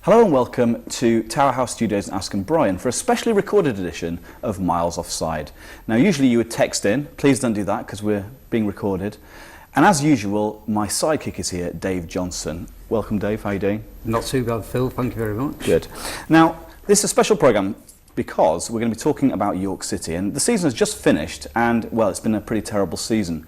Hello and welcome to Tower House Studios in Askham Bryan for a specially recorded edition of Miles Offside. Now usually you would text in, please don't do that because we're being recorded. And as usual, my sidekick is here, Dave Johnson. Welcome Dave, how are you doing? Not too bad, Phil, thank you very much. Good. Now this is a special programme because we're going to be talking about York City, and the season has just finished and, well, it's been a pretty terrible season.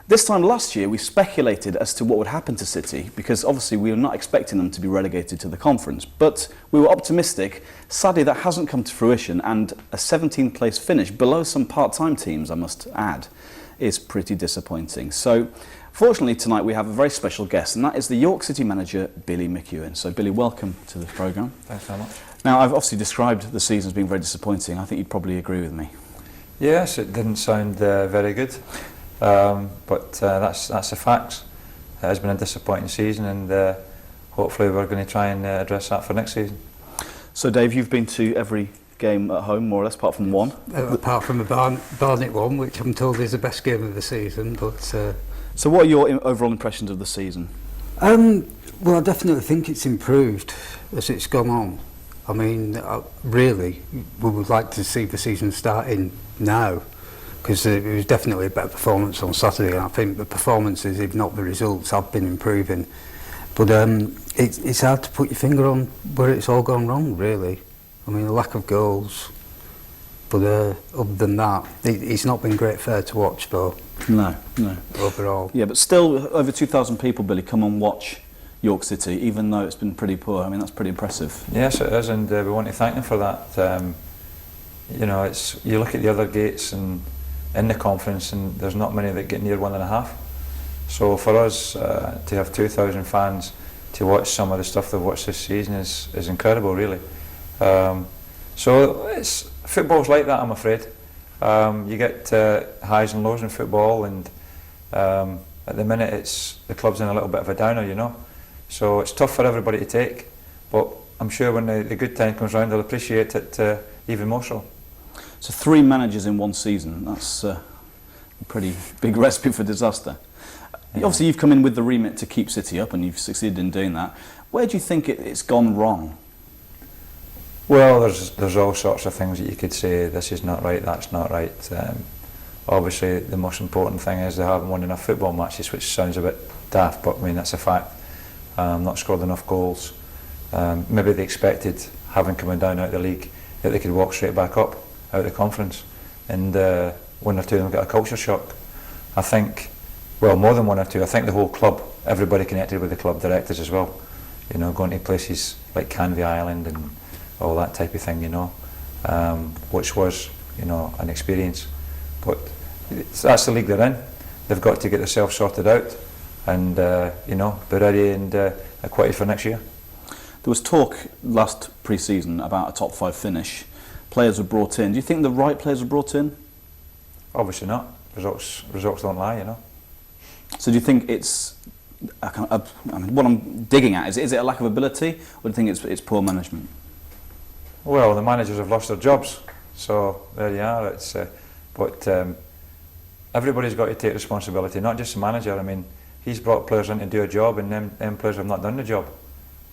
This time last year we speculated as to what would happen to City because obviously we were not expecting them to be relegated to the conference, but we were optimistic. Sadly that hasn't come to fruition, and a 17th place finish below some part-time teams, I must add, is pretty disappointing. So fortunately tonight we have a very special guest, and that is the York City manager Billy McEwan. So Billy, welcome to the programme. Thanks very much. Now I've obviously described the season as being very disappointing. I think you'd probably agree with me. Yes, it didn't sound very good. But that's the facts. It has been a disappointing season, and hopefully we're going to try and address that for next season. So Dave, you've been to every game at home, more or less, apart from one? Apart from the Barnet one, which I'm told is the best game of the season. But So what are your overall impressions of the season? well, I definitely think it's improved as it's gone on. I mean, really, we would like to see the season starting now, because it was definitely a better performance on Saturday, and I think the performances, if not the results, have been improving. But it's hard to put your finger on where it's all gone wrong, really. I mean, a lack of goals, but other than that, it's not been great fair to watch, though. No. Overall. Yeah, but still, over 2,000 people, Billy, come and watch York City, even though it's been pretty poor. I mean, that's pretty impressive. Yes, it is, and we want to thank them for that. You know, you look at the other gates and in the conference, and there's not many that get near 1.5. So for us to have 2,000 fans to watch some of the stuff they've watched this season is incredible, really. So football's like that, I'm afraid. You get highs and lows in football, and at the minute the club's in a little bit of a downer, you know. So it's tough for everybody to take, but I'm sure when the good time comes round they'll appreciate it even more so. So 3 managers in one season, that's a pretty big recipe for disaster. Yeah. Obviously you've come in with the remit to keep City up, and you've succeeded in doing that. Where do you think it's gone wrong? Well, there's all sorts of things that you could say, this is not right, that's not right. Obviously the most important thing is they haven't won enough football matches, which sounds a bit daft, but I mean that's a fact. Not scored enough goals. Maybe they expected, having come down out of the league, that they could walk straight back up out of the conference, and 1 or 2 of them got a culture shock. I think, well, more than 1 or 2, I think the whole club, everybody connected with the club, directors as well, you know, going to places like Canvey Island and all that type of thing, you know, which was, you know, an experience. But that's the league they're in. They've got to get themselves sorted out and, you know, be ready and equipped for next year. There was talk last pre-season about a top 5 finish. Players were brought in. Do you think the right players were brought in? Obviously not. Results don't lie, you know. So do you think it's, I mean, what I'm digging at is it a lack of ability, or do you think it's poor management? Well, the managers have lost their jobs, so there you are. But everybody's got to take responsibility, not just the manager. I mean, he's brought players in to do a job, and them players have not done the job.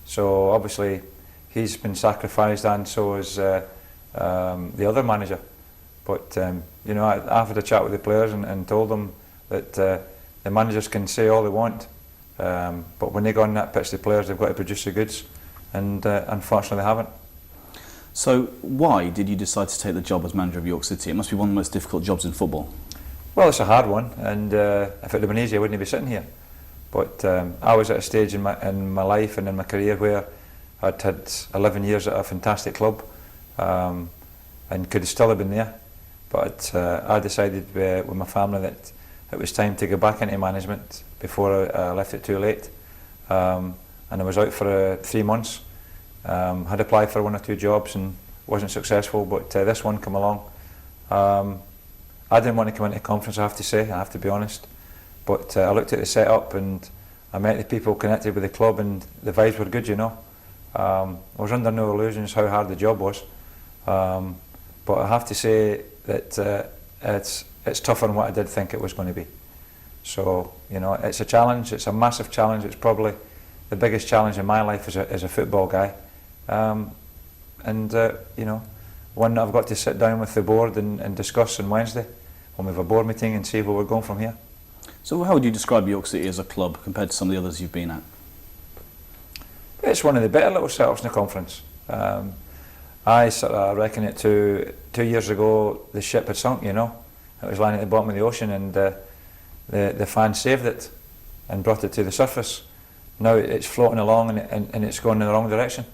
So obviously he's been sacrificed, and so is the other manager. But you know, I've had a chat with the players and told them that the managers can say all they want, but when they go on that pitch, the players, they've got to produce the goods, and unfortunately they haven't. So why did you decide to take the job as manager of York City? It must be one of the most difficult jobs in football. Well, it's a hard one, and if it had been easy I wouldn't be sitting here. But I was at a stage in my life and in my career where I'd had 11 years at a fantastic club, and could have still have been there. But I decided with my family that it was time to go back into management before I left it too late. And I was out for 3 months. Had applied for 1 or 2 jobs and wasn't successful, but this one came along. I didn't want to come into conference, I have to say, I have to be honest. But I looked at the setup and I met the people connected with the club, and the vibes were good, you know. I was under no illusions how hard the job was. But I have to say that it's tougher than what I did think it was going to be. So, you know, it's a challenge, it's a massive challenge. It's probably the biggest challenge in my life as a football guy, and you know, one that I've got to sit down with the board and discuss on Wednesday when we have a board meeting and see where we're going from here. So how would you describe York City as a club compared to some of the others you've been at? It's one of the better little setups in the conference. I sort of reckon it 2 years ago the ship had sunk, you know. It was lying at the bottom of the ocean, and the fans saved it and brought it to the surface. Now it's floating along and it's going in the wrong direction.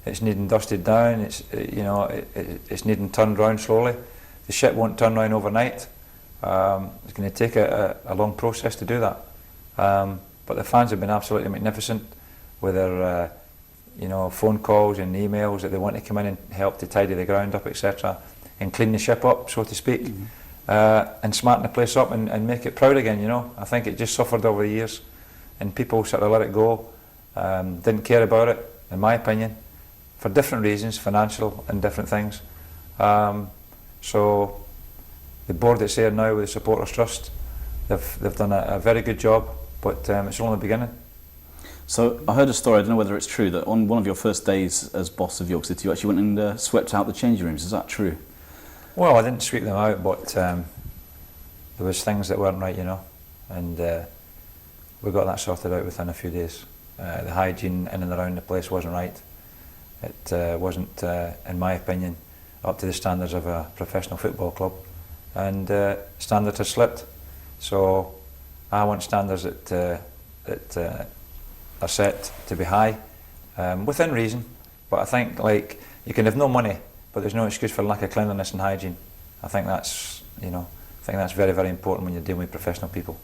It's needing dusted down. It's needing turned round slowly. The ship won't turn round overnight. It's going to take a long process to do that. But the fans have been absolutely magnificent with their phone calls and emails that they want to come in and help to tidy the ground up, etc., and clean the ship up, so to speak, and smarten the place up and make it proud again. You know, I think it just suffered over the years, and people sort of let it go, didn't care about it, in my opinion, for different reasons, financial and different things. So the board that's there now with the Supporters Trust, they've done a very good job, but it's only the beginning. So I heard a story, I don't know whether it's true, that on one of your first days as boss of York City you actually went and swept out the changing rooms. Is that true? Well, I didn't sweep them out, but there was things that weren't right, you know, and we got that sorted out within a few days. The hygiene in and around the place wasn't right. It wasn't, in my opinion, up to the standards of a professional football club, and standards had slipped. So I want standards that are set to be high, within reason. But I think, like, you can have no money, but there's no excuse for lack of cleanliness and hygiene. I think that's very, very important when you're dealing with professional people.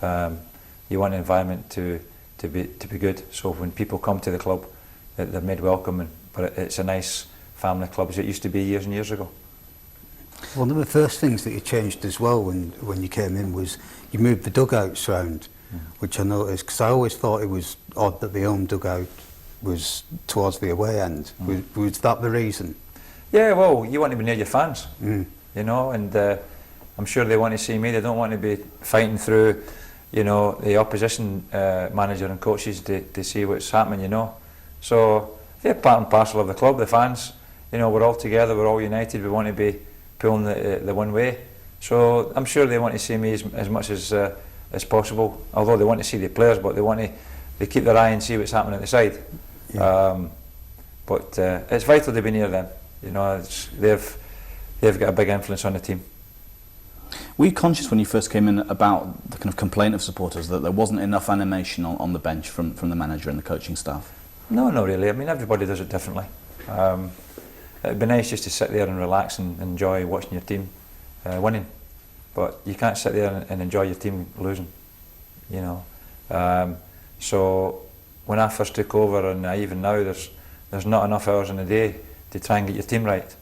You want an environment to be good, so when people come to the club, they're made welcome. But it's a nice family club as it used to be years and years ago. One of the first things that you changed as well when you came in was you moved the dugouts round, which I noticed, because I always thought it was odd that the home dugout was towards the away end. Was that the reason? Yeah, well, you want to be near your fans, you know, and I'm sure they want to see me. They don't want to be fighting through, you know, the opposition manager and coaches to see what's happening, you know. So they're part and parcel of the club, the fans. You know, we're all together, we're all united, we want to be pulling the one way. So I'm sure they want to see me as much as possible, although they want to see the players, but they keep their eye and see what's happening at the side. Yeah. But it's vital to be near them. You know, they've got a big influence on the team. Were you conscious when you first came in about the kind of complaint of supporters that there wasn't enough animation on the bench from the manager and the coaching staff? No, not really. I mean, everybody does it differently. It'd be nice just to sit there and relax and enjoy watching your team winning, but you can't sit there and enjoy your team losing, you know. So when I first took over, and even now, there's not enough hours in the day to try and get your team right.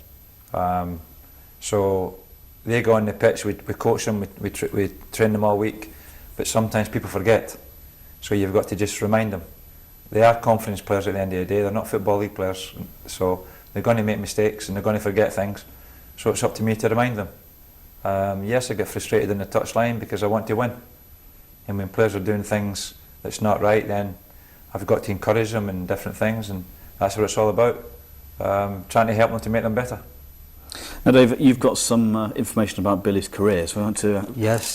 So they go on the pitch, we coach them, we train them all week, but sometimes people forget. So you've got to just remind them. They are confidence players at the end of the day, they're not Football League players, so they're going to make mistakes and they're going to forget things. So it's up to me to remind them. Yes, I get frustrated in the touchline because I want to win. And when players are doing things that's not right, then I've got to encourage them in different things, and that's what it's all about. Trying to help them to make them better. Now, Dave, you've got some information about Billy's career, so I want to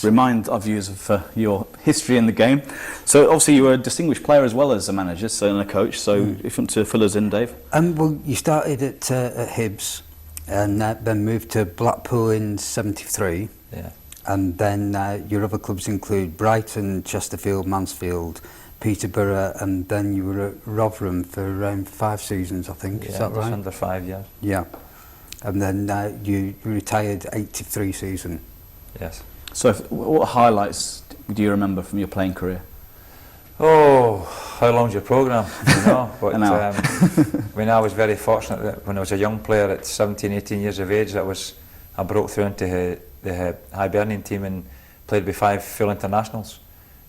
remind our viewers of your history in the game. So, obviously, you were a distinguished player as well as a manager, and a coach. So, if you want to fill us in, Dave. Well, you started at Hibs, and then moved to Blackpool in '73. Yeah. And then your other clubs include Brighton, Chesterfield, Mansfield, Peterborough, and then you were at Rotherham for around 5 seasons, I think. Yeah, is that right? Under 5 years. Yeah. And then you retired 83 season. Yes. So what highlights do you remember from your playing career? Oh, how long's your programme, you know? But An hour. I mean, I was very fortunate that when I was a young player at 17, 18 years of age, I broke through into the Hibernian team and played with 5 full internationals.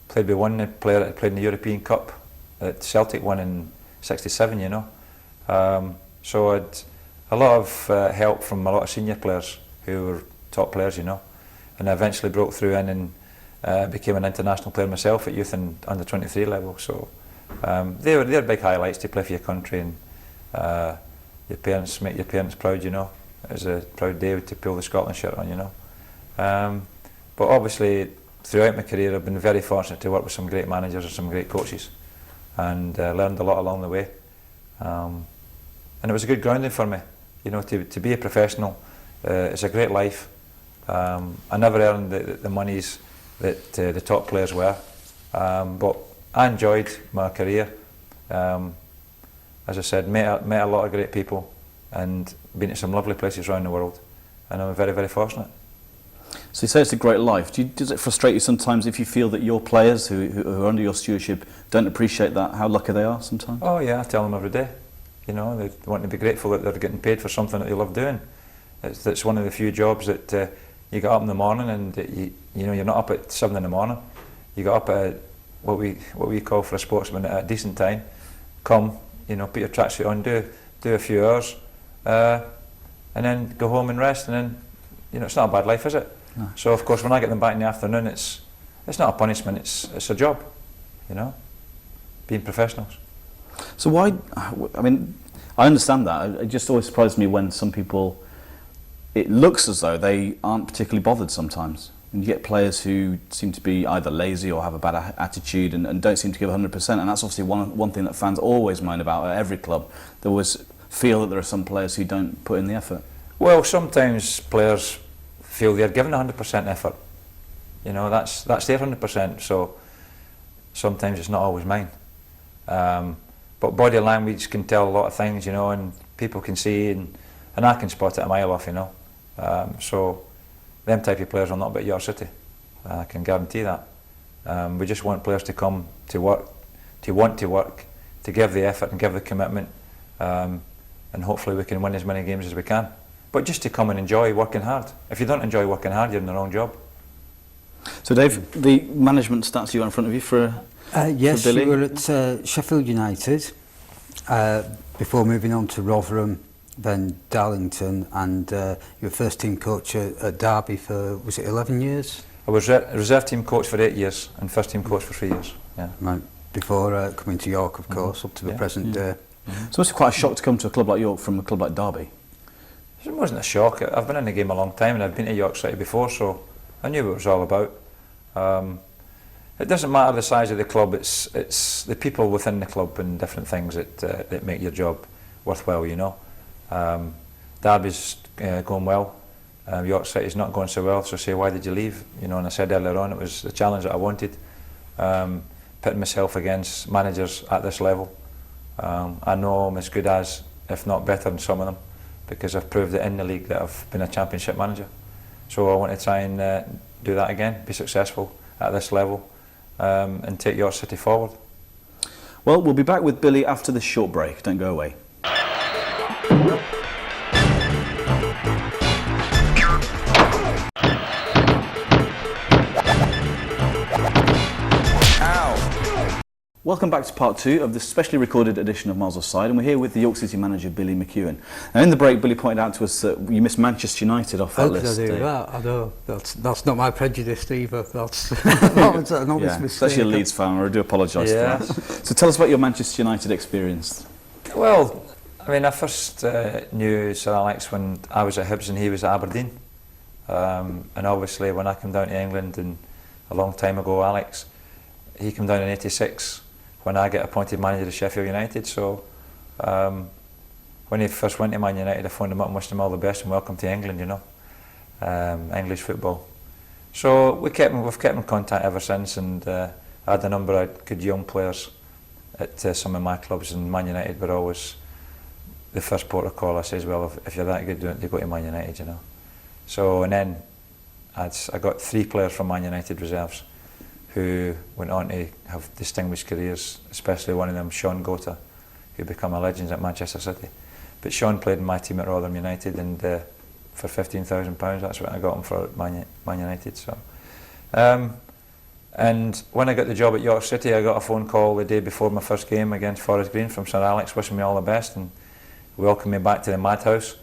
Played with one player that played in the European Cup that Celtic won in '67, you know. So I'd a lot of help from a lot of senior players who were top players, you know. And I eventually broke through in and became an international player myself at youth and under 23 level. So They're big highlights to play for your country, and your parents make your parents proud, you know. It was a proud day to pull the Scotland shirt on, you know. But obviously, throughout my career, I've been very fortunate to work with some great managers and some great coaches, and learned a lot along the way. And it was a good grounding for me, you know, to be a professional. It's a great life. I never earned the monies that the top players were, but I enjoyed my career. As I said, met a lot of great people and been to some lovely places around the world, and I'm very, very fortunate. So you say it's a great life. Does it frustrate you sometimes if you feel that your players who are under your stewardship don't appreciate that, how lucky they are sometimes? Oh yeah, I tell them every day. You know, they want to be grateful that they're getting paid for something that they love doing. It's one of the few jobs that you get up in the morning and you know, you're not up at 7 in the morning. You get up at what we call for a sportsman at a decent time. Come, you know, put your tracksuit on, do a few hours, and then go home and rest. And then, you know, it's not a bad life, is it? No. So of course, when I get them back in the afternoon, it's not a punishment. It's a job, you know, being professionals. So why? I mean, I understand that. It just always surprises me when some people. It looks as though they aren't particularly bothered sometimes. And you get players who seem to be either lazy or have a bad attitude and don't seem to give 100%. And that's obviously one thing that fans always moan about at every club. They always feel that there are some players who don't put in the effort. Well, sometimes players feel they're given 100% effort. You know, that's their 100%. So sometimes it's not always mine. But body language can tell a lot of things, you know, and people can see, and I can spot it a mile off, you know. So them type of players are not about York City. I can guarantee that. We just want players to come to work, to want to work, to give the effort and give the commitment, and hopefully we can win as many games as we can. But just to come and enjoy working hard. If you don't enjoy working hard, you're in the wrong job. So Dave, the management stats you got in front of you for yes, for Billy? you were at Sheffield United before moving on to Rotherham, then Darlington, and you were first team coach at Derby for, was it 11 years? I was reserve team coach for 8 years and first team coach for 3 years. Yeah. Right, before coming to York, of course, up to the present day. So it must be quite a shock to come to a club like York from a club like Derby. It wasn't a shock. I've been in the game a long time and I've been to York City before, so I knew what it was all about. It doesn't matter the size of the club, it's the people within the club and different things that make your job worthwhile, you know. Derby's going well, York City's not going so well, so say, why did you leave? You know, and I said earlier on, it was the challenge that I wanted, pitting myself against managers at this level. I know I'm as good as, if not better than some of them, because I've proved it in the league that I've been a championship manager. So I want to try and do that again, be successful at this level, and take York City forward. Well, we'll be back with Billy after this short break. Don't go away. Welcome back to part 2 of this specially recorded edition of Miles Offside, and we're here with the York City manager Billy McEwan. Now in the break, Billy pointed out to us that you missed Manchester United off that list. I do that? I know. That's not my prejudice either. That's an honest mistake. Especially a Leeds fan, I do apologise for that. So tell us about your Manchester United experience. Well, I mean, I first knew Sir Alex when I was at Hibs and he was at Aberdeen. And obviously when I came down to England, and a long time ago, Alex, he came down in '86. When I get appointed manager of Sheffield United. So when he first went to Man United, I phoned him up and wished him all the best and welcome to England, you know, English football. So we've kept in contact ever since, and I had a number of good young players at some of my clubs, and Man United were always the first port of call. I says, well, if you're that good, you go to Man United, you know. So, and then I got 3 players from Man United reserves who went on to have distinguished careers, especially one of them, Sean Gota, who became a legend at Manchester City. But Sean played in my team at Rotherham United, and for £15,000, that's what I got him for Man United. So, and when I got the job at York City, I got a phone call the day before my first game against Forest Green from Sir Alex, wishing me all the best and welcoming me back to the madhouse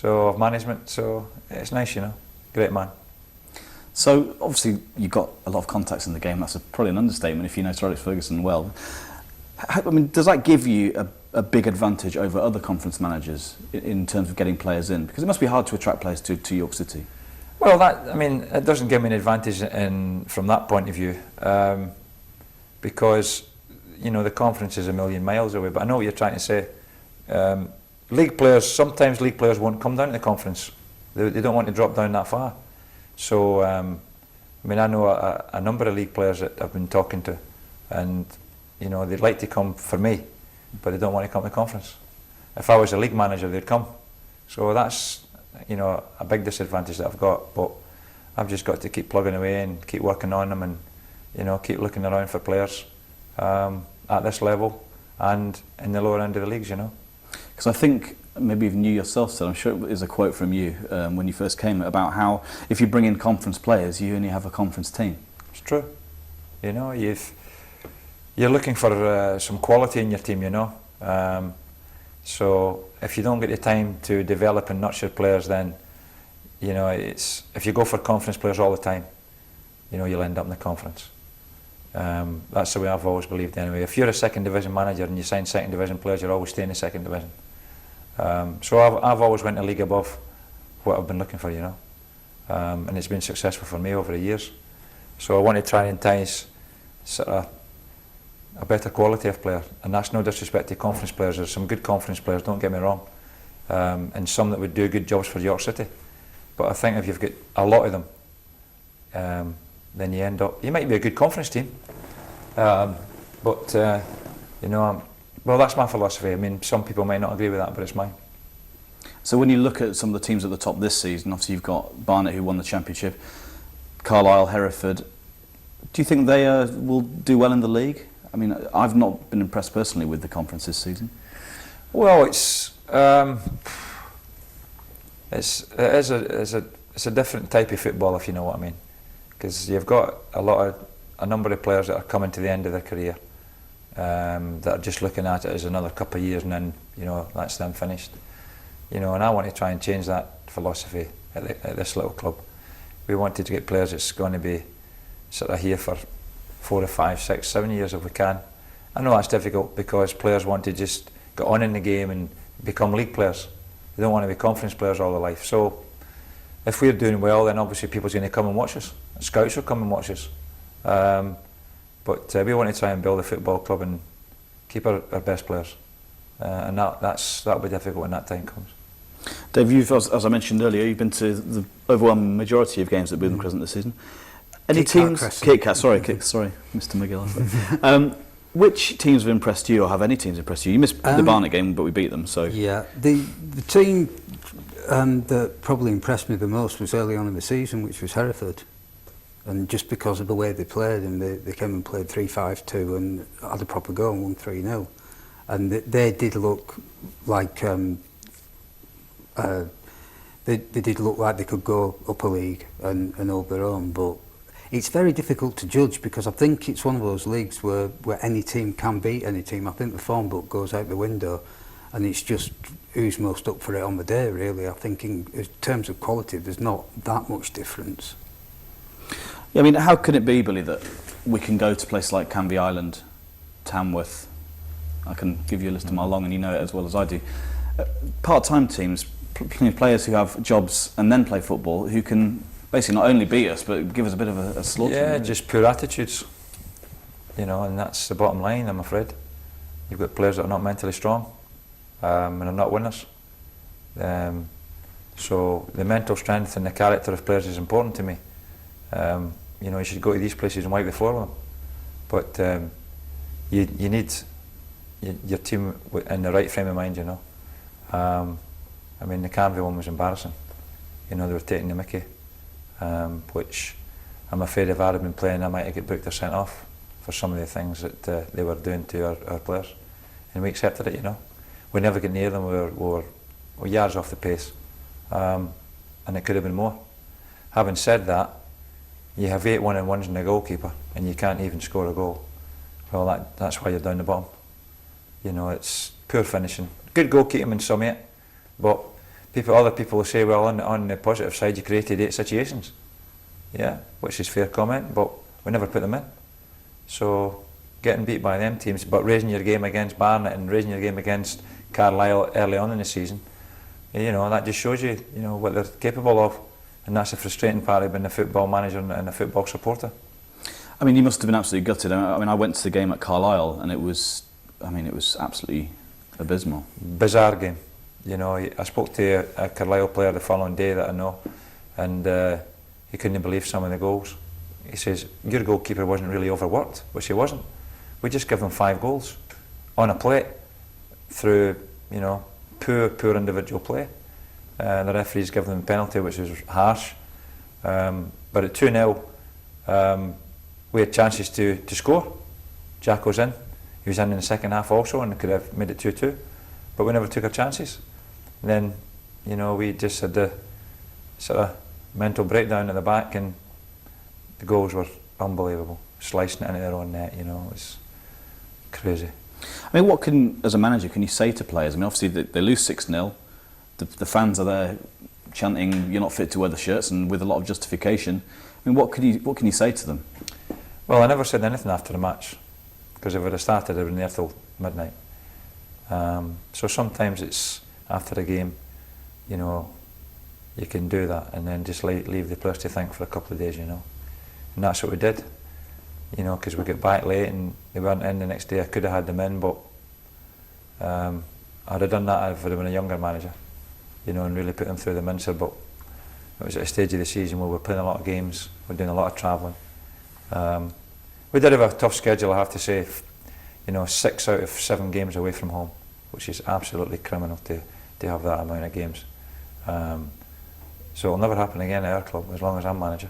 of management. So it's nice, you know, great man. So obviously you've got a lot of contacts in the game. That's probably an understatement if you know Sir Alex Ferguson well. I mean, does that give you a big advantage over other conference managers in terms of getting players in? Because it must be hard to attract players to York City. Well, it doesn't give me an advantage from that point of view, because the conference is a million miles away. But I know what you're trying to say. Sometimes league players won't come down to the conference. They don't want to drop down that far. So, I know a number of league players that I've been talking to, and they'd like to come for me, but they don't want to come to the conference. If I was a league manager, they'd come. So that's a big disadvantage that I've got. But I've just got to keep plugging away and keep working on them, and keep looking around for players at this level and in the lower end of the leagues. Because I think maybe even you yourself said, I'm sure it was a quote from you when you first came, about how if you bring in conference players, you only have a conference team. It's true. You're looking for some quality in your team, so if you don't get the time to develop and nurture players, then if you go for conference players all the time, you'll end up in the conference. That's the way I've always believed anyway. If you're a second division manager and you sign second division players, you'll always stay in the second division. So I've always went a league above what I've been looking for, and it's been successful for me over the years. So I want to try and entice sort of a better quality of player, and that's no disrespect to conference players. There's some good conference players, don't get me wrong, and some that would do good jobs for York City. But I think if you've got a lot of them, then you might be a good conference team, but that's my philosophy. I mean, some people might not agree with that, but it's mine. So when you look at some of the teams at the top this season, obviously you've got Barnet, who won the championship, Carlisle, Hereford. Do you think they will do well in the league? I mean, I've not been impressed personally with the conference this season. Well, it's a different type of football, if you know what I mean, because you've got a number of players that are coming to the end of their career, that are just looking at it as another couple of years and then that's them finished. And I want to try and change that philosophy at this little club. We wanted to get players that's going to be sort of here for 4 or 5, 6, 7 years if we can. I know that's difficult because players want to just get on in the game and become league players. They don't want to be conference players all their life. So if we're doing well, then obviously people's going to come and watch us. Scouts will come and watch us. But we want to try and build a football club and keep our best players. And that'll be difficult when that time comes. Dave, as I mentioned earlier, you've been to the overwhelming majority of games at Bootham Crescent this season. Any teams? Kit Kat, sorry, Mr. McGill. Which teams have impressed you, or have any teams impressed you? You missed the Barnet game, but we beat them. So yeah, the team that probably impressed me the most was early on in the season, which was Hereford, and just because of the way they played, and they came and played 3-5-2 and had a proper go and won 3-0, and they did look like they did look like they could go up a league and hold their own, but it's very difficult to judge because I think it's one of those leagues where any team can beat any team. I think the form book goes out the window and it's just who's most up for it on the day, really. I think in terms of quality, there's not that much difference. Yeah, I mean, how can it be, Billy, that we can go to places like Canvey Island, Tamworth, I can give you a list of mile long and you know it as well as I do, part-time teams, players who have jobs and then play football, who can basically not only beat us but give us a bit of a slaughter. Yeah, just poor attitudes, and that's the bottom line, I'm afraid. You've got players that are not mentally strong and are not winners. So the mental strength and the character of players is important to me. You should go to these places and wipe the floor with them. But you need your team in the right frame of mind, I mean, the Canvey one was embarrassing. They were taking the mickey. Which I'm afraid if I had been playing, I might have got booked or sent off for some of the things that they were doing to our players, and we accepted it. We never get near them. We were yards off the pace, and it could have been more. Having said that, you have 8 1-on-1s in the goalkeeper, and you can't even score a goal. Well, that's why you're down the bottom. It's poor finishing. Good goalkeeping in some 8, but other people will say, well, on the positive side, you created 8 situations. Yeah, which is fair comment, but we never put them in. So getting beat by them teams, but raising your game against Barnet and raising your game against Carlisle early on in the season, you know, that just shows you, you know, what they're capable of, and that's the frustrating part of being a football manager and a football supporter. I mean, you must have been absolutely gutted. I mean, I went to the game at Carlisle, and it was absolutely abysmal. Bizarre game. You know, I spoke to a Carlisle player the following day that I know, and he couldn't believe some of the goals. He says, your goalkeeper wasn't really overworked, which he wasn't. We just give them 5 goals on a plate through, you know, poor individual play. The referees give them a penalty, which was harsh. But at 2-0, we had chances to score. Jacko's in. He was in the second half also, and could have made it 2-2. But we never took our chances. And then, you know, we just had the sort of mental breakdown at the back, and the goals were unbelievable. Slicing it into their own net, you know, it was crazy. I mean, what can, as a manager, can you say to players? I mean, obviously they lose 6-0. The fans are there chanting, "You're not fit to wear the shirts," and with a lot of justification. I mean, what can you say to them? Well, I never said anything after the match, because if it had started, I'd have been there till midnight. So sometimes it's after a game, you know, you can do that and then just leave the players to think for a couple of days, you know. And that's what we did, you know, because we got back late and they weren't in the next day. I could have had them in, but I'd have done that if I'd have been a younger manager, you know, and really put them through the mincer. But it was at a stage of the season where we were playing a lot of games, we're doing a lot of travelling. We did have a tough schedule, I have to say. You know, 6 out of 7 games away from home, which is absolutely criminal to have that amount of games. So it'll never happen again at our club as long as I'm manager.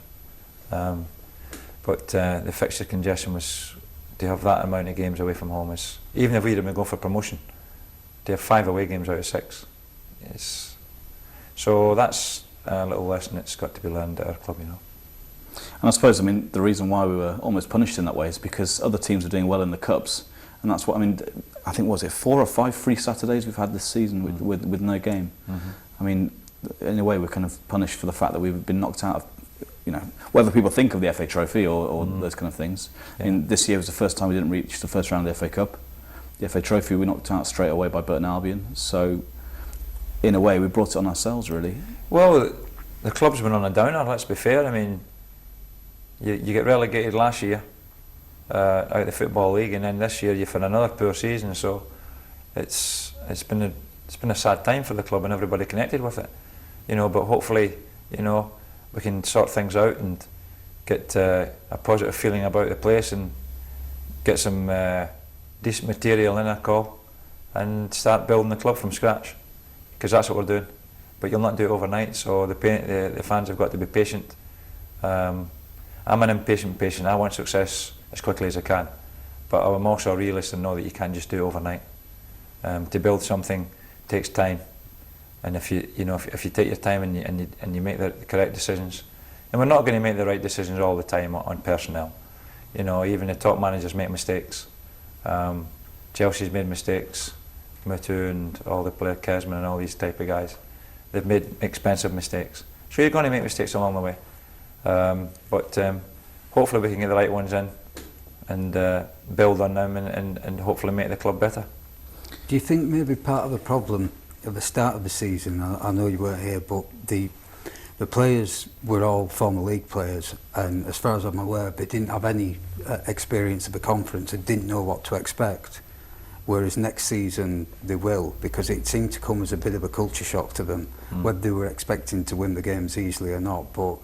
But the fixture congestion was, to have that amount of games away from home is, even if we didn't go for promotion, to have 5 away games out of 6. So that's a little lesson that's got to be learned at our club, you know. And I suppose, I mean, the reason why we were almost punished in that way is because other teams are doing well in the cups, and that's what I mean. I think, was it 4 or 5 free Saturdays we've had this season with no game. Mm-hmm. I mean, in a way, we're kind of punished for the fact that we've been knocked out of, you know, whether people think of the FA Trophy or those kind of things. Yeah. I mean, this year was the first time we didn't reach the first round of the FA Cup. The FA Trophy we knocked out straight away by Burton Albion. So, in a way, we brought it on ourselves, really. Well, the club's been on a downer. Let's be fair. I mean, you get relegated last year out of the Football League, and then this year you've had another poor season. So, it's been a sad time for the club and everybody connected with it. You know, but hopefully, you know, we can sort things out and get a positive feeling about the place and get some decent material in our call and start building the club from scratch, because that's what we're doing. But you'll not do it overnight, so the fans have got to be patient. I'm an impatient patient. I want success as quickly as I can, but I'm also a realist and know that you can't just do it overnight. To build something takes time, and if you take your time and you make the correct decisions, and we're not going to make the right decisions all the time on personnel. You know, even the top managers make mistakes. Chelsea's made mistakes, Mutu and all the players, Kesman and all these type of guys. They've made expensive mistakes. So you're going to make mistakes along the way. But hopefully we can get the right ones in and build on them and hopefully make the club better. Do you think maybe part of the problem at the start of the season, I know you weren't here, but the players were all former league players, and as far as I'm aware, they didn't have any experience of the conference and didn't know what to expect. Whereas next season they will, because it seemed to come as a bit of a culture shock to them, whether they were expecting to win the games easily or not. But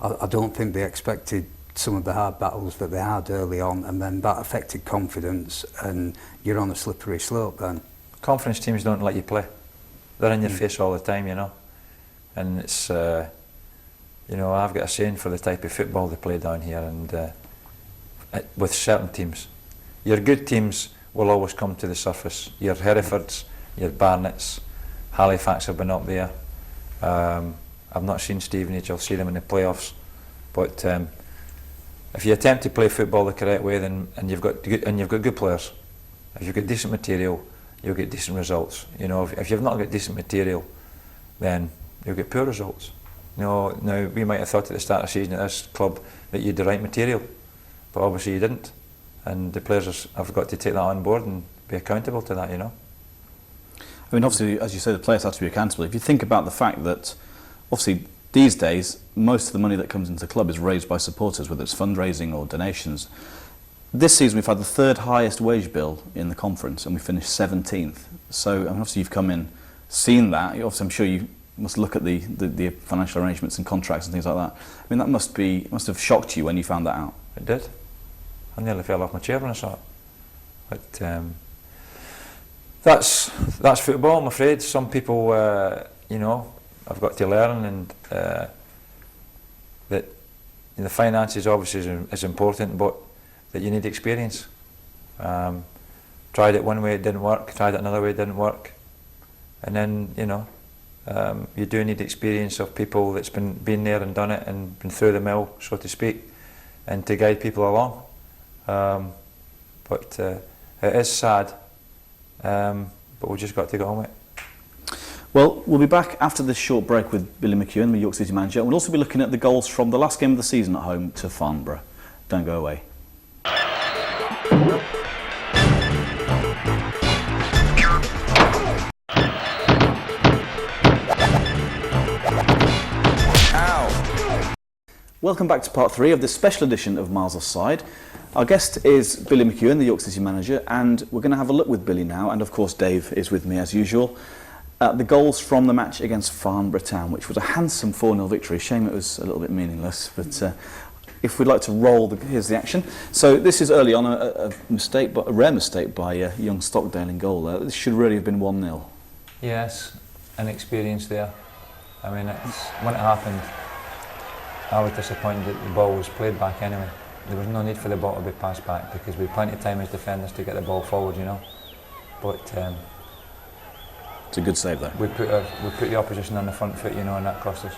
I don't think they expected some of the hard battles that they had early on, and then that affected confidence, and you're on a slippery slope then. Conference teams don't let you play. They're in your face all the time, you know. And it's, you know, I've got a saying for the type of football they play down here, and with certain teams. Your good teams will always come to the surface. Your Herefords, your Barnets, Halifax have been up there. I've not seen Stevenage, I'll see them in the playoffs. But if you attempt to play football the correct way, then and you've got good players, if you've got decent material, you'll get decent results. You know, if you've not got decent material, then you'll get poor results. You know, now we might have thought at the start of the season at this club that you had the right material, but obviously you didn't. and the players have got to take that on board and be accountable to that, you know. I mean, obviously, as you say, the players have to be accountable. If you think about the fact that, obviously, these days, most of the money that comes into the club is raised by supporters, whether it's fundraising or donations. This season, we've had the third highest wage bill in the conference, and we finished 17th. So, I mean, obviously, you've come in, seen that. Obviously, I'm sure you must look at the financial arrangements and contracts and things like that. I mean, that must have shocked you when you found that out. It did. I nearly fell off my chair when I saw it. But that's football, I'm afraid. Some people, you know, I've got to learn, and that the finances obviously is important, but that you need experience. Tried it one way, it didn't work. Tried it another way, it didn't work. And then, you know, you do need experience of people that's been there and done it and been through the mill, so to speak, and to guide people along. But it is sad, but we've just got to get on with it. Well, we'll be back after this short break with Billy McEwan, the York City manager. We'll also be looking at the goals from the last game of the season at home to Farnborough. Don't go away. Welcome back to part 3 of this special edition of Miles Offside. Our guest is Billy McEwan, the York City manager, and we're going to have a look with Billy now, and of course Dave is with me as usual, at the goals from the match against Farnborough Town, which was a handsome 4-0 victory. Shame it was a little bit meaningless, but if we'd like to roll, here's the action. So this is early on a mistake, but a rare mistake by young Stockdale in goal there. This should really have been 1-0. Yes, inexperience there. I mean, when it happened, I was disappointed that the ball was played back anyway. There was no need for the ball to be passed back because we had plenty of time as defenders to get the ball forward, you know. But it's a good save there. We put the opposition on the front foot, you know, and that cost us.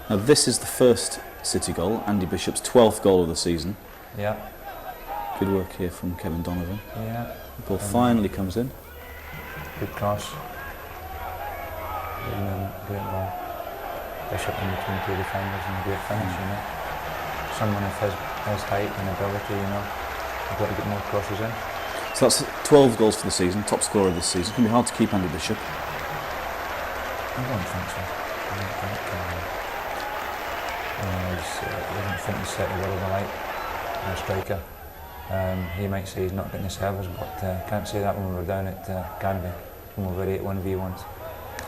Now this is the first City goal, Andy Bishop's 12th goal of the season. Yeah. Good work here from Kevin Donovan. Yeah. The ball finally comes in. Good cross. Great ball. Bishop in between two defenders and a great finish, you know. Someone of his height and ability, you know. We've got to get more crosses in. So that's 12 goals for the season, top scorer this season. It's going to be hard to keep Andy Bishop. I don't think so. I don't think I don't think he's set the world alight, a striker. He might say he's not getting the service, but can't say that when we were down at Canby, when we were 8-1v1s.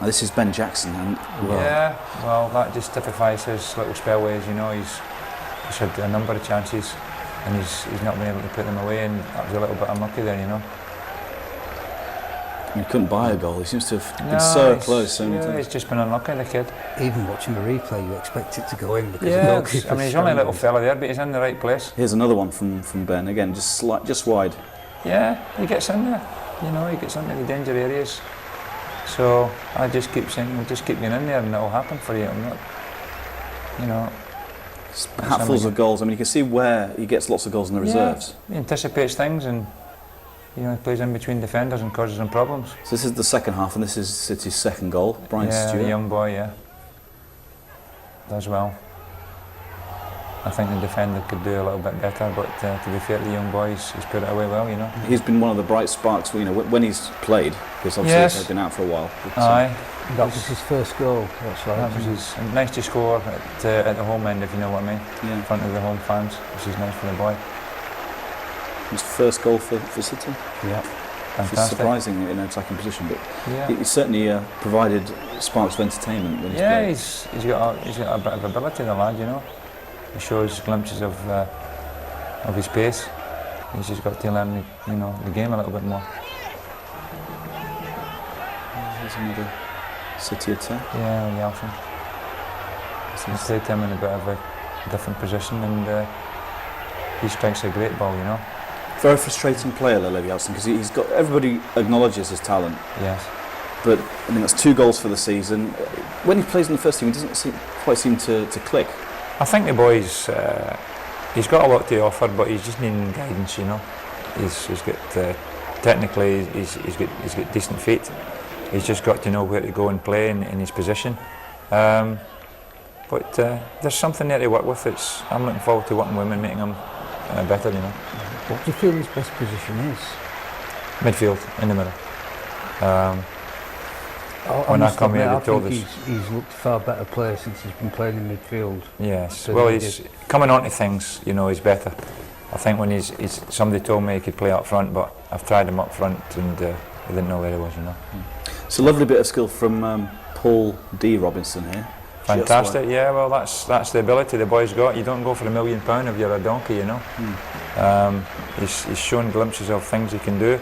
Now this is Ben Jackson, and well, yeah, well that just typifies his little spellways, you know. He's had a number of chances and he's not been able to put them away, and that was a little bit unlucky there, you know. He couldn't buy a goal. He seems to have been so close so many times. He's just been unlucky, the kid. Even watching the replay, you expect it to go in because yeah, the goalkeeper's I mean, he's only a little fella there, but he's in the right place. Here's another one from Ben, again, just wide. Yeah, he gets in there, you know, he gets into the danger areas. So I just keep saying, we'll just keep getting in there and it'll happen for you. I'm not, you know. Hatfuls of goals. I mean, you can see where he gets lots of goals in the reserves. He anticipates things and, you know, he plays in between defenders and causes them problems. So this is the second half, and this is City's second goal. Brian Stewart. Yeah, a young boy, yeah. Does well. I think the defender could do a little bit better, but to be fair to the young boy, he's put it away well, you know. He's been one of the bright sparks, you know, when he's played, because obviously he's been out for a while. Aye. That was his first goal, that's right. That was his, nice to score at the home end, if you know what I mean. Yeah. In front of the home fans, which is nice for the boy. His first goal for City. Yeah. Fantastic. It's surprising in an attacking position, but yeah. he certainly provided sparks of entertainment when he's played. Yeah, he's got a bit of ability, the lad, you know. He shows glimpses of his pace. He's just got to learn, you know, the game a little bit more. There's another City attack. Yeah, Yeltsin. He's played him in a bit of a different position, and he strikes a great ball, you know. Very frustrating player, Levi Yeltsin, because he's got, everybody acknowledges his talent. Yes. But I mean, that's 2 goals for the season. When he plays in the first team, he doesn't quite seem to click. I think the boy's he's got a lot to offer, but he's just needing guidance, you know. He's got technically he's got decent feet. He's just got to know where to go and play in his position. But there's something there to work with. I'm looking forward to working with him and making him better, you know. What do you feel his best position is? Midfield, in the middle. I When I must come here, admit, they told I think us. he's looked a far better player since he's been playing in midfield. Yes, than well, he he's did. coming onto things, you know, he's better. I think when he's somebody told me he could play up front, but I've tried him up front and I didn't know where he was, you know. It's a lovely bit of skill from Paul D. Robinson here. Fantastic, yeah, well, that's the ability the boy's got. You don't go for £1 million if you're a donkey, you know. He's shown glimpses of things he can do.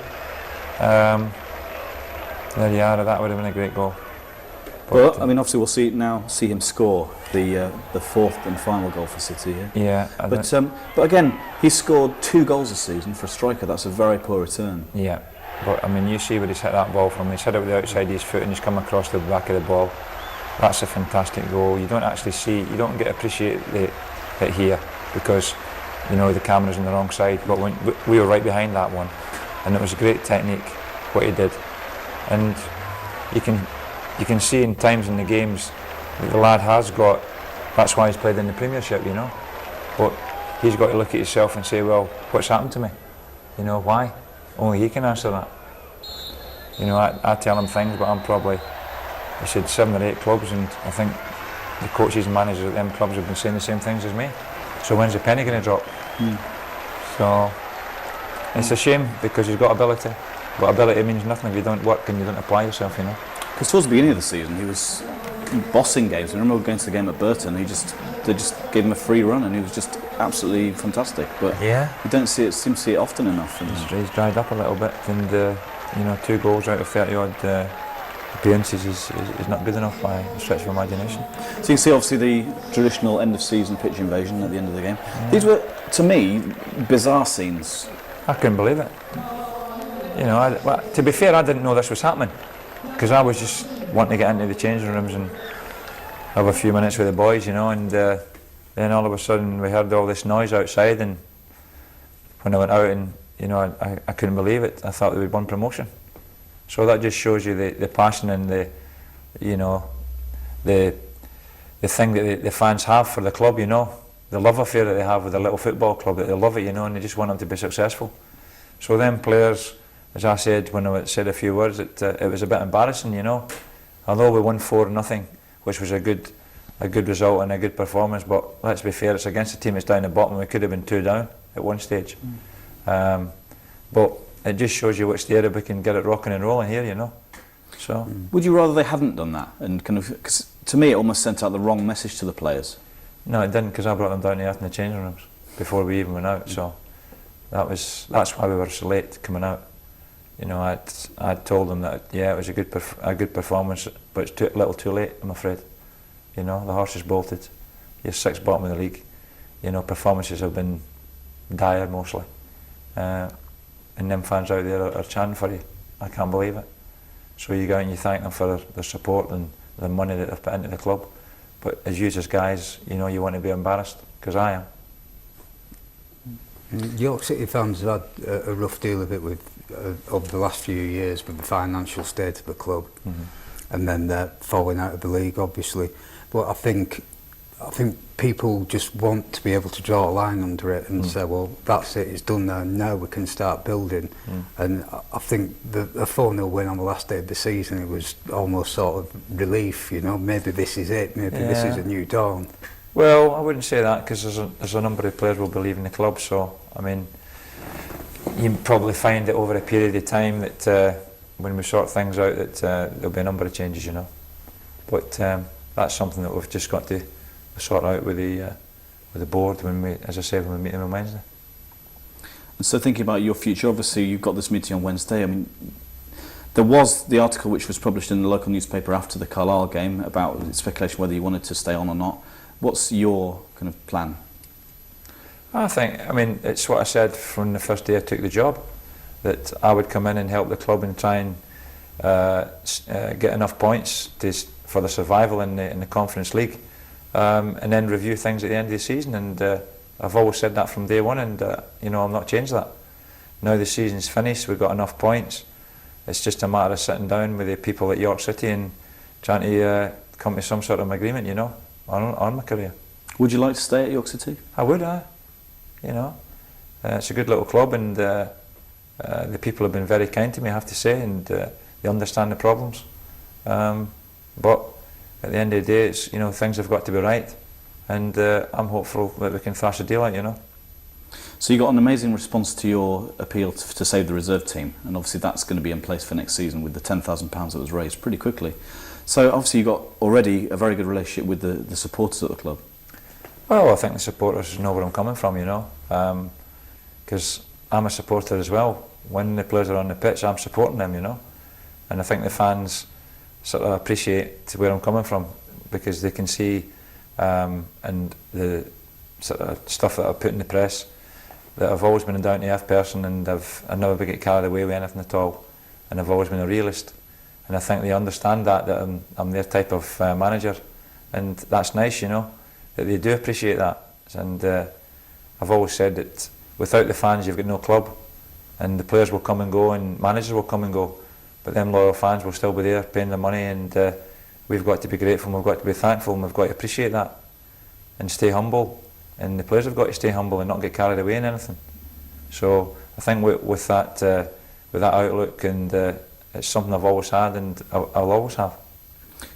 There you are, that would have been a great goal. Well, I mean, obviously we'll see him score the fourth and final goal for City here. Yeah. But again, he's scored 2 goals this season for a striker. That's a very poor return. Yeah, but I mean, you see where he's hit that ball from. He's hit it with the outside of his foot and he's come across the back of the ball. That's a fantastic goal. You don't actually see, you don't get to appreciate it here because, you know, the camera's on the wrong side. But when we were right behind that one, and it was a great technique what he did. And you can see in times in the games that the lad has got. That's why he's played in the Premiership, you know. But he's got to look at himself and say, well, what's happened to me? You know, why? Only he can answer that. You know, I tell him things, but I'm probably, I said 7 or 8 clubs, and I think the coaches and managers at them clubs have been saying the same things as me. So when's the penny going to drop? So it's a shame because he's got ability, but ability means nothing if you don't work and you don't apply yourself, you know. Because towards the beginning of the season, he was bossing games. I remember going to the game at Burton. They just gave him a free run, and he was just absolutely fantastic. But yeah, you don't seem to see it often enough. He's dried up a little bit, and you know, 2 goals out of 30 odd appearances is not good enough by a stretch of imagination. So you can see obviously the traditional end of season pitch invasion at the end of the game. These were, to me, bizarre scenes. I couldn't believe it. You know, well, to be fair, I didn't know this was happening because I was just wanting to get into the changing rooms and have a few minutes with the boys, you know, and then all of a sudden we heard all this noise outside, and when I went out, and you know, I couldn't believe it. I thought we'd won promotion. So that just shows you the passion and the, you know, the thing that the fans have for the club, you know, the love affair that they have with the little football club, that they love it, you know, and they just want them to be successful. So them players, as I said when I said a few words, it was a bit embarrassing, you know. Although we won 4-0, which was a good result and a good performance, but let's be fair, it's against a team that's down the bottom. We could have been 2 down at one stage. But it just shows you which area we can get it rocking and rolling here, you know. So would you rather they hadn't done that, and kind of, because to me it almost sent out the wrong message to the players? No, it didn't, because I brought them down to earth in the changing rooms before we even went out. So that's why we were so late coming out. You know, I'd told them that yeah, it was a good performance, but it's a little too late, I'm afraid. You know, the horse is bolted. You're 6th bottom of the league. You know, performances have been dire mostly. And them fans out there are chanting for you. I can't believe it. So you go out and you thank them for their support and the money that they've put into the club. But as you as guys, you know, you want to be embarrassed, because I am. York City fans have had a rough deal of it with over the last few years with the financial state of the club, and then they're falling out of the league, obviously. But I think people just want to be able to draw a line under it and say, well, that's it, it's done now. Now we can start building. And I think the 4-0 win on the last day of the season, it was almost sort of relief. You know, maybe this is it. Maybe this is a new dawn. Well, I wouldn't say that, because there's a number of players will be leaving the club. So I mean, you probably find that over a period of time that when we sort things out, that there'll be a number of changes, you know. But that's something that we've just got to sort out with the board when we, as I say, when we meet them on Wednesday. And so thinking about your future, obviously you've got this meeting on Wednesday. I mean, there was the article which was published in the local newspaper after the Carlisle game about speculation whether you wanted to stay on or not. What's your kind of plan? I mean, it's what I said from the first day I took the job, that I would come in and help the club and try and get enough points for the survival in the Conference League, and then review things at the end of the season. And I've always said that from day one, and you know, I'm not changed that. Now the season's finished, we've got enough points. It's just a matter of sitting down with the people at York City and trying to come to some sort of agreement, you know, on my career. Would you like to stay at York City? I would, you know. It's a good little club, and the people have been very kind to me, I have to say, and they understand the problems. But at the end of the day, it's, things have got to be right, and I'm hopeful that we can thrash a deal out, So you got an amazing response to your appeal to save the reserve team, and obviously that's going to be in place for next season with the £10,000 that was raised pretty quickly. So obviously you got already a very good relationship with the supporters at the club. Well, I think the supporters know where I'm coming from, because I'm a supporter as well. When the players are on the pitch, I'm supporting them, and I think the fans sort of appreciate where I'm coming from, because they can see and the sort of stuff that I put in the press, that I've always been a down-to-earth person, and I've never get carried away with anything at all, and I've always been a realist, and I think they understand that I'm their type of manager, and that's nice, that they do appreciate that. And I've always said that without the fans you've got no club, and the players will come and go and managers will come and go, but them loyal fans will still be there paying their money, and we've got to be grateful, and we've got to be thankful, and we've got to appreciate that and stay humble, and the players have got to stay humble and not get carried away in anything. So I think with that outlook, and it's something I've always had, and I'll always have.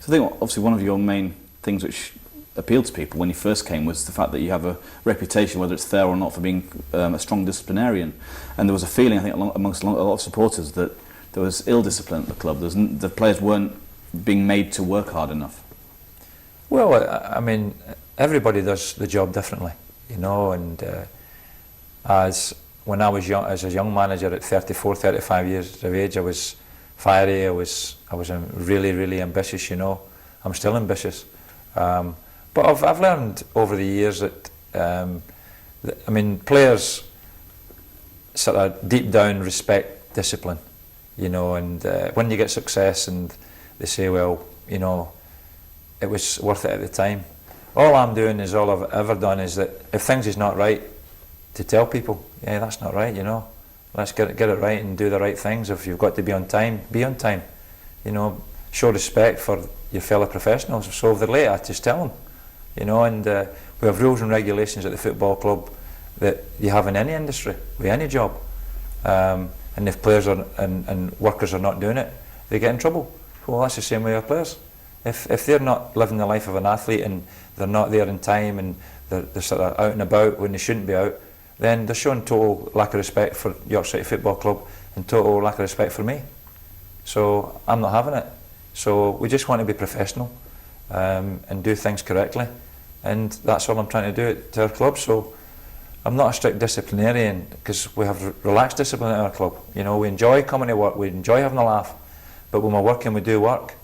So I think obviously one of your main things which appealed to people when you first came was the fact that you have a reputation, whether it's fair or not, for being a strong disciplinarian, and there was a feeling, I think, amongst a lot of supporters that there was ill discipline at the club. The players weren't being made to work hard enough. Well, I mean, everybody does the job differently, and as when I was young, as a young manager at 34, 35 years of age, I was fiery, I was really, really ambitious, I'm still ambitious. But I've learned over the years that, players sort of deep down respect discipline, and when you get success and they say, well, it was worth it at the time. All I'm doing is, all I've ever done is that if things is not right, to tell people, yeah, that's not right, let's get it right and do the right things. If you've got to be on time, be on time. Show respect for your fellow professionals. So if they're late, I just tell them. And we have rules and regulations at the football club that you have in any industry, with any job. And if players and workers are not doing it, they get in trouble. Well, that's the same with our players. If they're not living the life of an athlete, and they're not there in time, and they're sort of out and about when they shouldn't be out, then they're showing total lack of respect for York City Football Club and total lack of respect for me. So I'm not having it. So we just want to be professional and do things correctly, and that's all I'm trying to do to our club. So I'm not a strict disciplinarian, because we have relaxed discipline at our club. We enjoy coming to work, we enjoy having a laugh, but when we're working, we do work,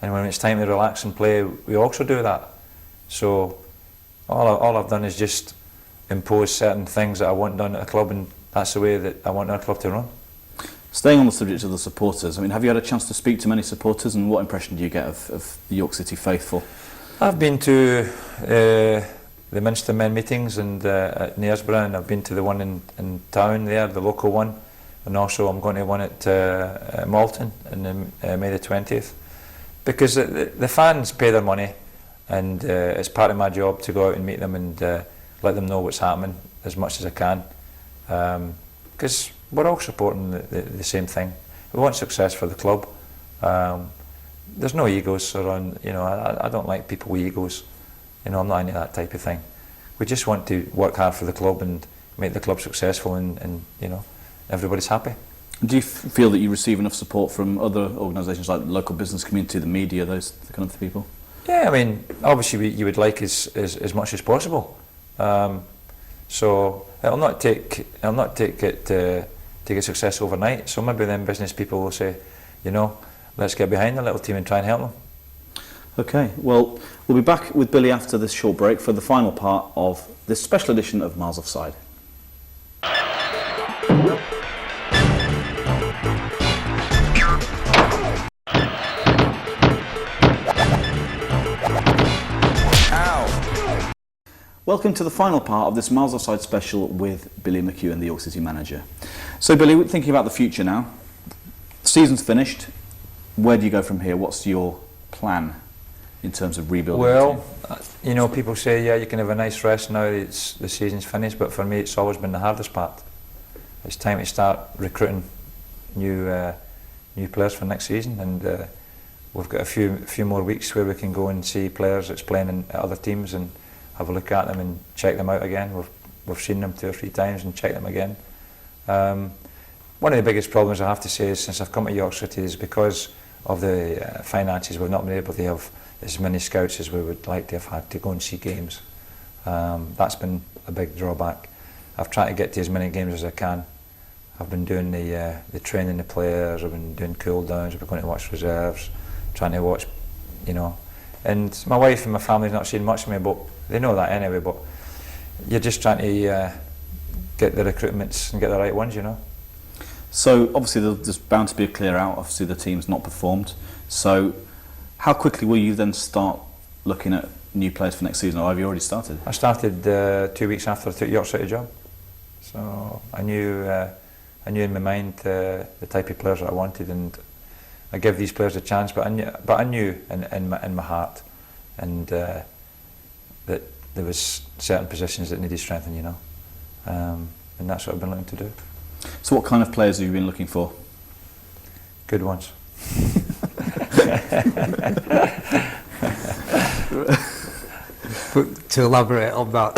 and when it's time to relax and play, we also do that. So all I've done is just impose certain things that I want done at a club, and that's the way that I want our club to run. Staying on the subject of the supporters, have you had a chance to speak to many supporters, and what impression do you get of the York City faithful? I've been to the Minstermen meetings and at Knaresborough, and I've been to the one in town there, the local one, and also I'm going to one at Malton on May the 20th, because the fans pay their money, and it's part of my job to go out and meet them and let them know what's happening as much as I can, because we're all supporting the same thing. We want success for the club. There's no egos around, I don't like people with egos. I'm not into that type of thing. We just want to work hard for the club and make the club successful, and everybody's happy. Do you feel that you receive enough support from other organisations like the local business community, the media, those kind of people? Yeah, obviously you would like as much as possible. So it'll not take it to get success overnight. So maybe then business people will say, let's get behind the little team and try and help them. Okay, well, we'll be back with Billy after this short break for the final part of this special edition of Miles Offside. Welcome to the final part of this Miles Offside special with Billy McEwan, the York City manager. So Billy, we're thinking about the future now. The season's finished. Where do you go from here? What's your plan in terms of rebuilding? Well, people say, yeah, you can have a nice rest now, the season's finished, but for me it's always been the hardest part. it's time to start recruiting new players for next season, and we've got a few more weeks where we can go and see players that's playing at other teams and have a look at them and check them out again. We've seen them 2 or 3 times and checked them again. One of the biggest problems I have to say is since I've come to York City is because of the finances, we've not been able to have as many scouts as we would like to have had to go and see games. That's been a big drawback. I've tried to get to as many games as I can. I've been doing the training the players, I've been doing cool downs, I've been going to watch reserves, trying to watch, and my wife and my family's not seen much of me, but they know that anyway, but you're just trying to get the recruitments and get the right ones, So obviously there's bound to be a clear out. Obviously the team's not performed. So how quickly will you then start looking at new players for next season, or have you already started? I started 2 weeks after I took York City job. So I knew in my mind the type of players that I wanted, and I give these players a chance. But I knew in my heart, and that there was certain positions that needed strengthening, and that's what I've been looking to do. So what kind of players have you been looking for? Good ones. But to elaborate on that,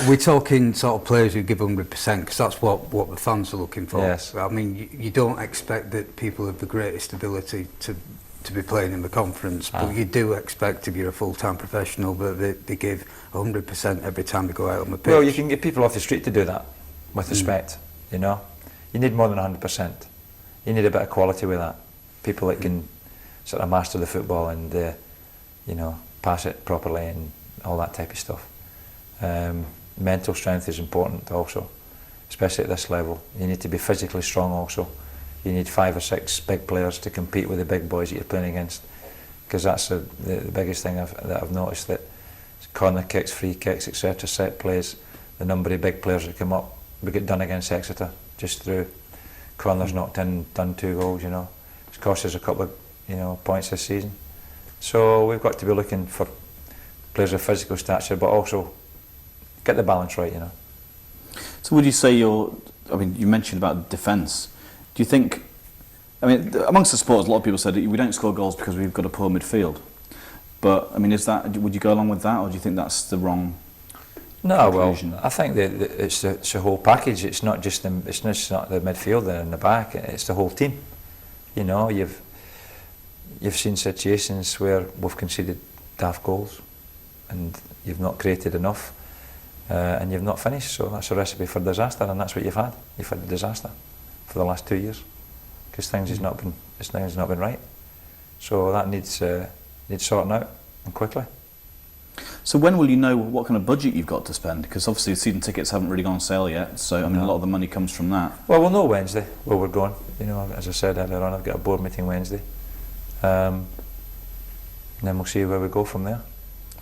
we're talking sort of players who give 100% because that's what the fans are looking for. Yes. I mean, you don't expect that people have the greatest ability to be playing in the conference, but you do expect if you're a full-time professional that they give 100% every time they go out on the pitch. Well, you can get people off the street to do that with respect, You need more than 100%. You need a bit of quality with that. People that can sort of master the football and pass it properly and all that type of stuff. Mental strength is important also, especially at this level. You need to be physically strong also. You need 5 or 6 big players to compete with the big boys that you're playing against, because that's the biggest thing that I've noticed, that corner kicks, free kicks, etc., set plays, the number of big players that come up. We get done against Exeter just through corners knocked in, done 2 goals, It's cost us a couple of points this season. So we've got to be looking for players of physical stature, but also get the balance right, So would you say you mentioned about defence. Do you think, amongst the supporters, a lot of people said that we don't score goals because we've got a poor midfield. But, would you go along with that, or do you think that's the wrong conclusion? Well, I think that it's the whole package. It's not just the midfielder and the back, it's the whole team. You've seen situations where we've conceded daft goals and you've not created enough and you've not finished, so that's a recipe for disaster, and that's what you've had. You've had disaster for the last 2 years because things has not been right. So that needs sorting out, and quickly. So when will you know what kind of budget you've got to spend? Because obviously season tickets haven't really gone on sale yet, so a lot of the money comes from that. Well, we'll know Wednesday where we're going. As I said earlier on, I've got a board meeting Wednesday. And then we'll see where we go from there.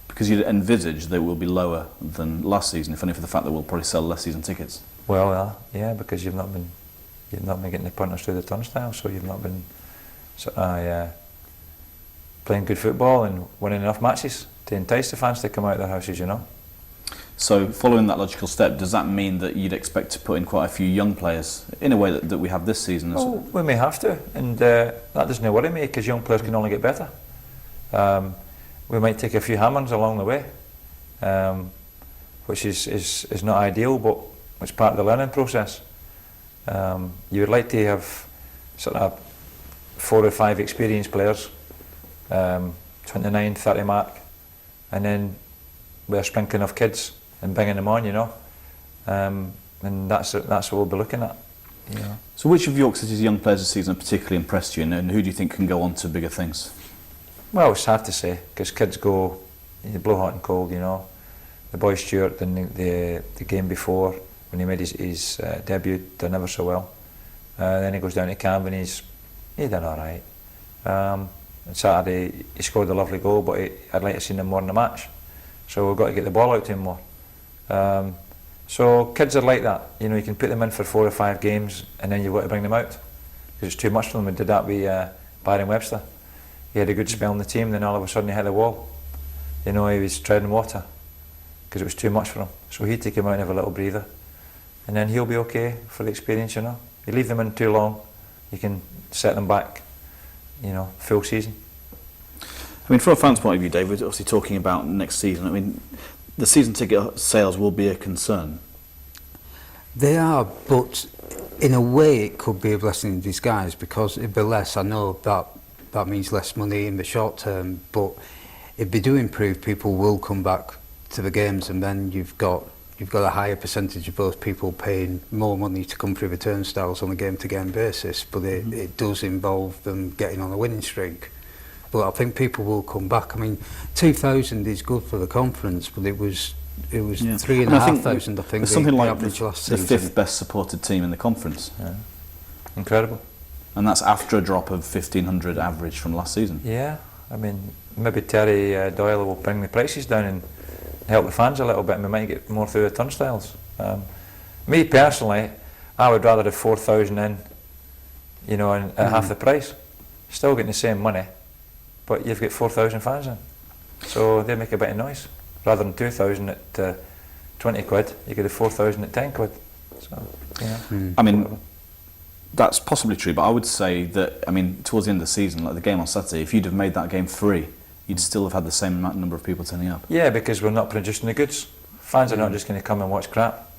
Because you'd envisage they will be lower than last season, if only for the fact that we'll probably sell less season tickets. Well, yeah, because you've not been getting the punters through the turnstile, so you've not been playing good football and winning enough matches to entice the fans to come out of their houses, So following that logical step, does that mean that you'd expect to put in quite a few young players in a way that we have this season? Well, we may have to, and that doesn't worry me because young players can only get better. We might take a few hammers along the way, which is not ideal, but it's part of the learning process. You would like to have sort of 4 or 5 experienced players, 29, 30 mark, and then we're sprinkling of kids and bringing them on, and that's what we'll be looking at. So which of York City's young players this season have particularly impressed you, and who do you think can go on to bigger things? Well, it's hard to say because kids go, blow hot and cold. The boy Stuart in the game before when he made his debut done ever so well. Then he goes down to Camden, he done all right. On Saturday he scored a lovely goal, but I'd like to see him more in the match. So we've got to get the ball out to him more. So kids are like that. You can put them in for 4 or 5 games and then you've got to bring them out because it's too much for them. We did that with Byron Webster. He had a good spell in the team, then all of a sudden he hit the wall. He was treading water because it was too much for him. So he'd take him out and have a little breather. and then he'll be okay for the experience, you know. You leave them in too long, you can set them back, you know, full season. I mean, from a fan's point of view, Dave, we're obviously talking about next season. I mean, the season ticket sales will be a concern. They are, but in a way it could be a blessing in disguise, because it'd be less. I know that means less money in the short term, but if they do improve, people will come back to the games, and then you've got a higher percentage of those people paying more money to come through the turnstiles on a game-to-game basis, but it does involve them getting on a winning streak. But I think people will come back. I mean, 2,000 is good for the conference, but it was 3,500, I think, it's something the like average last the season. 5th best supported team in the conference. Yeah. Incredible. And that's after a drop of 1,500 average from last season. Yeah, I mean, maybe Terry Doyle will bring the prices down and help the fans a little bit, and we might get more through the turnstiles. Me personally, I would rather have 4,000 in, you know, at half the price. Still getting the same money, but you've got 4,000 fans in. So they make a bit of noise. Rather than 2,000 at 20 quid, you get a 4,000 at 10 quid. So, yeah. I mean, that's possibly true, but I would say that, I mean, towards the end of the season, like the game on Saturday, if you'd have made that game free, you'd still have had the same number of people turning up. Yeah, because we're not producing the goods. Fans are not just going to come and watch crap.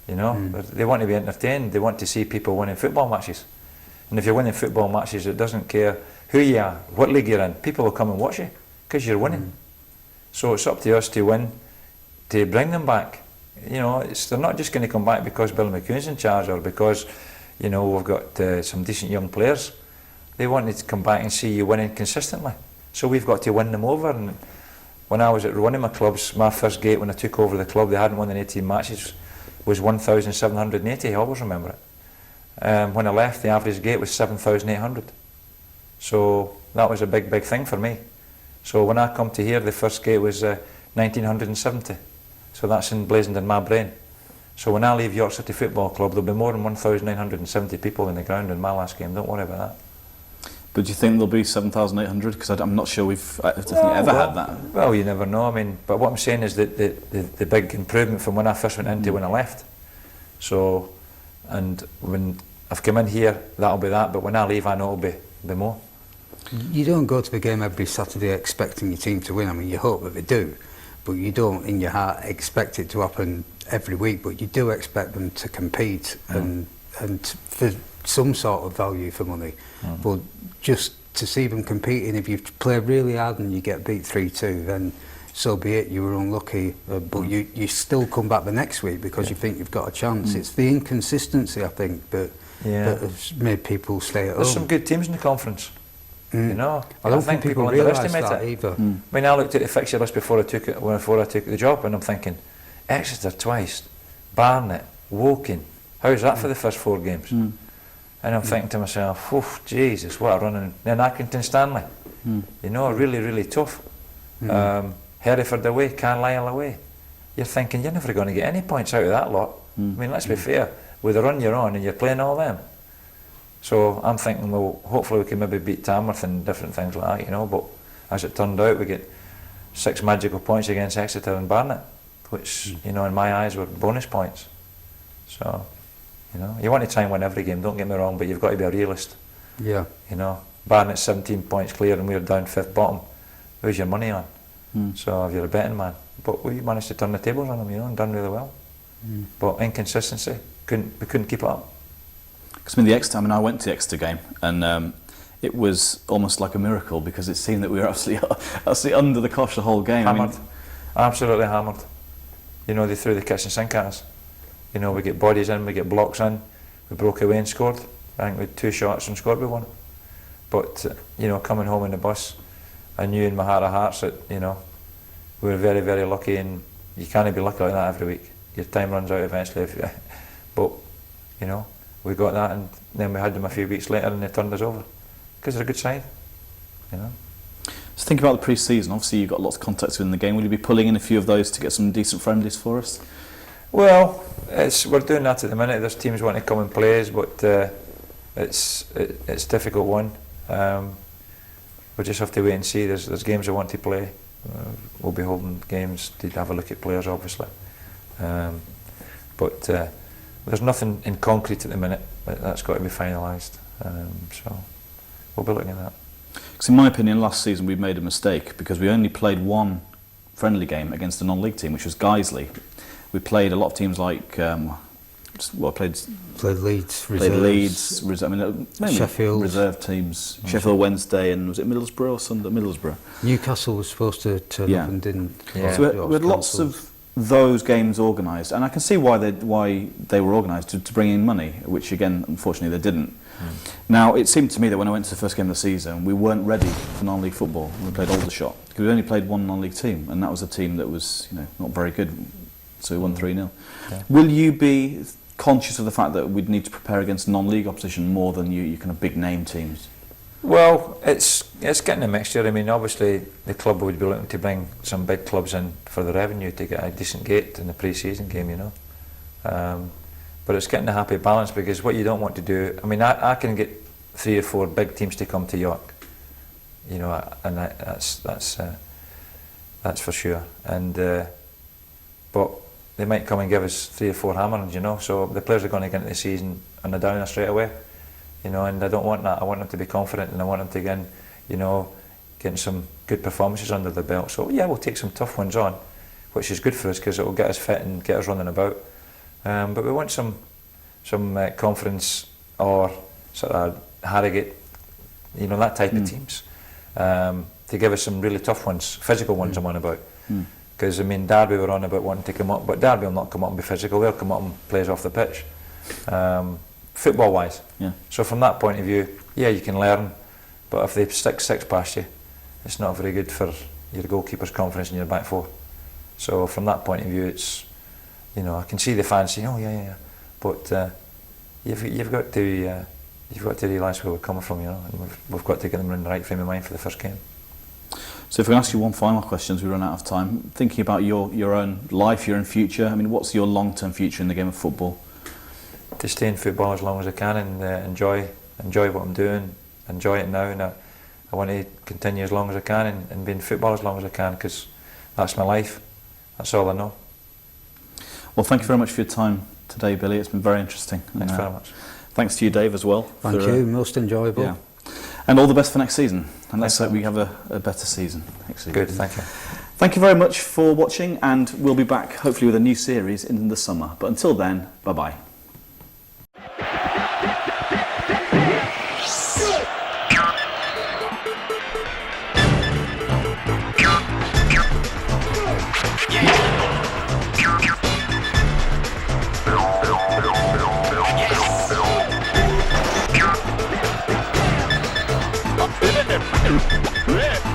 You know, they want to be entertained. They want to see people winning football matches. And if you're winning football matches, it doesn't care who you are, what league you're in. People will come and watch you because you're winning. So it's up to us to win, to bring them back. You know, they're not just going to come back because Billy McEwan's in charge or because, you know, we've got some decent young players. They want to come back and see you winning consistently. So we've got to win them over. And when I was at one of my clubs, my first gate when I took over the club, they hadn't won in 18 matches, was 1,780. I always remember it. When I left, the average gate was 7,800. So that was a big, big thing for me. So when I come to here, the first gate was 1,970. So that's emblazoned in my brain. So when I leave York City Football Club, there'll be more than 1,970 people in the ground in my last game. Don't worry about that. But do you think there'll be 7,800? Because I'm not sure we've ever had that. Well, you never know. I mean, but what I'm saying is that the big improvement from when I first went in to when I left. So, and when I've come in here, that'll be that. But when I leave, I know it'll be more. You don't go to the game every Saturday expecting your team to win. I mean, you hope that they do, but you don't, in your heart, expect it to happen every week. But you do expect them to compete and for some sort of value for money. But just to see them competing, if you play really hard and you get beat 3-2, then so be it. You were unlucky, but you still come back the next week because you think you've got a chance. It's the inconsistency, I think, that has made people stay at home. There's some good teams in the conference. You know, I don't think people underestimate that it either. I mean, I looked at the fixture list before I took the job, and I'm thinking, Exeter twice, Barnet, Woking. How's that for the first 4 games? And I'm thinking to myself, oh, Jesus, what a running. Then Accrington Stanley, you know, really, really tough. Hereford away, Carlisle away. You're thinking you're never going to get any points out of that lot. I mean, let's be fair. With the run you're on and you're playing all them. So I'm thinking, well, hopefully we can maybe beat Tamworth and different things like that, you know. But as it turned out, we get 6 magical points against Exeter and Barnet, which, you know, in my eyes were bonus points. So, you know, you want to try and win every game, don't get me wrong, but you've got to be a realist. Yeah. You know, Barnet's 17 points clear and we're down 5th bottom. Who's your money on? So if you're a betting man. But we managed to turn the tables on them, you know, and done really well. But inconsistency, we couldn't keep it up. Because I mean, I went to the Exeter game and it was almost like a miracle because it seemed that we were absolutely under the cosh the whole game. Hammered, absolutely hammered. You know, they threw the kitchen sink at us. You know, we get bodies in, we get blocks in, we broke away and scored. I think we had 2 shots and scored with 1. But, you know, coming home in the bus, I knew in my heart of hearts that, you know, we were very, very lucky, and you can't be lucky like that every week. Your time runs out eventually. But, you know, we got that, and then we had them a few weeks later and they turned us over. Because they're a good side, you know. So think about the pre-season. Obviously you've got lots of contacts within the game. Will you be pulling in a few of those to get some decent friendlies for us? Well, we're doing that at the minute. There's teams wanting to come and play us, but it's a difficult one. We'll just have to wait and see. There's games I want to play. We'll be holding games to have a look at players, obviously. But there's nothing in concrete at the minute, but that's got to be finalised. So we'll be looking at that. Because in my opinion, last season we made a mistake because we only played one friendly game against a non-league team, which was Guiseley. We played a lot of teams like, played Leeds, Leeds, mainly Sheffield. reserve teams. Sheffield Wednesday, and was it Middlesbrough or Sunday? Middlesbrough. Newcastle was supposed to turn up and didn't. Yeah. So we had lots of those games organised, and I can see why they were organised to bring in money, which again, unfortunately, they didn't. Now, it seemed to me that when I went to the first game of the season, we weren't ready for non-league football. We played Aldershot because we only played one non-league team, and that was a team that was, not very good. So we won 3-0. Yeah. Will you be conscious of the fact that we'd need to prepare against non-league opposition more than you kind of big name teams? Well, it's getting a mixture. I mean, obviously the club would be looking to bring some big clubs in for the revenue to get a decent gate in the pre-season game, But it's getting a happy balance, because what you don't want to do, I mean, I can get 3 or 4 big teams to come to York, and that's for sure. And but they might come and give us 3 or 4 hammerings, so the players are going to get into the season on the downer straight away, and I don't want that. I want them to be confident, and I want them to get in, getting some good performances under the belt. So yeah, we'll take some tough ones on, which is good for us because it will get us fit and get us running about. But we want some confidence or sort of Harrogate, that type of teams, to give us some really tough ones, physical ones I'm on about. Because I mean, Derby were on about wanting to come up, but Derby will not come up and be physical. They'll come up and play us off the pitch, football-wise. Yeah. So from that point of view, yeah, you can learn, but if they stick 6 past you, it's not very good for your goalkeeper's confidence in your back 4. So from that point of view, it's, I can see the fans saying, "Oh yeah," but you've got to realise where we're coming from, and we've got to get them in the right frame of mind for the first game. So if I can ask you one final question as we run out of time, thinking about your own life, your own future, I mean, what's your long-term future in the game of football? To stay in football as long as I can and enjoy what I'm doing, enjoy it now, and I want to continue as long as I can and be in football as long as I can, because that's my life. That's all I know. Well, thank you very much for your time today, Billy. It's been very interesting. Thanks very much. Thanks to you, Dave, as well. Thank you, most enjoyable. Yeah. And all the best for next season. And let's hope we have a better season next season. Good, thank you. Thank you very much for watching, and we'll be back hopefully with a new series in the summer. But until then, bye-bye. Yeah.